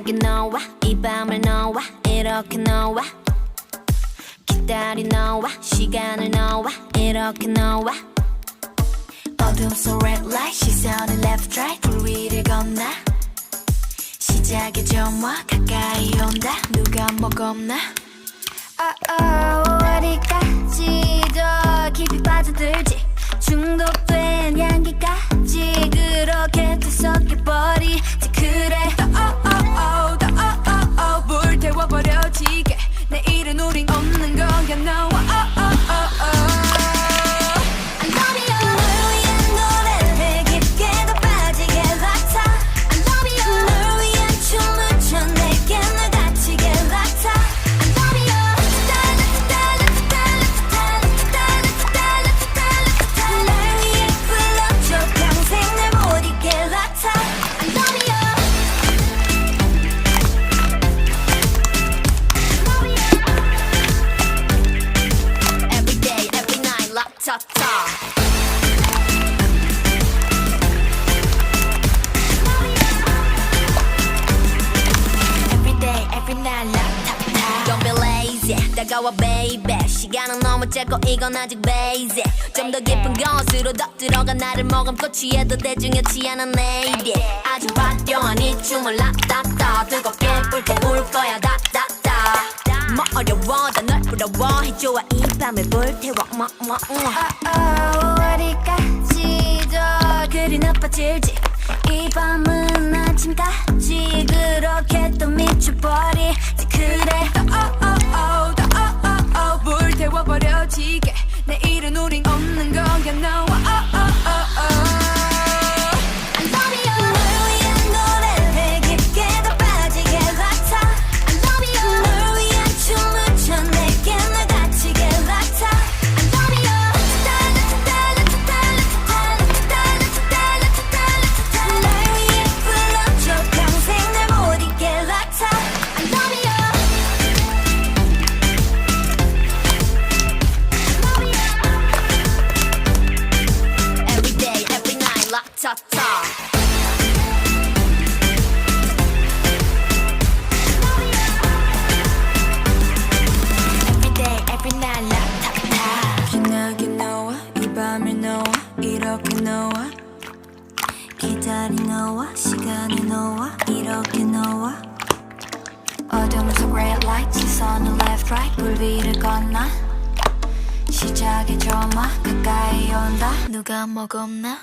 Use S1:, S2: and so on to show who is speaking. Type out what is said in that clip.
S1: 빛나게 너와 이 밤을 너와 이렇게 너와 기다린 너와 시간을 너와 이렇게 너와 어둠 속 red light 시선을 left right 불 위를 건너 시작의 점화 가까이 온다 누가 뭐 겁나 어디까지 더 깊이 빠져들지 중독된 향기까지 그렇게 뒤섞여버리지 그래 더 불태워버려지게 내일은 우린 없는 거야 너와 다가와 baby 시간은 너무 짧고 이건 아직 basic 좀 더 깊은 것으로 더 들어가 나를 머금고 취해도 대중이었지 않은 lady 아주 화려한 이 춤을 라따따 뜨겁게 불태울 거야 다다다 뭐 어려워 다 널 부러워해줘 이 밤을 불태워 어디까지 더 그리 나빠질지 이 밤은 아침까지 그렇게 또 미쳐버리지 그래 불태워버려지게 내일은 우린 없는 거야 너와 이렇게 너와 기다린 너와 시간이 너와 이렇게 너와 어둠 속 red light 시선을 left right 불 위를 건너 시작의 점화 가까이 온다 누가 뭐 겁나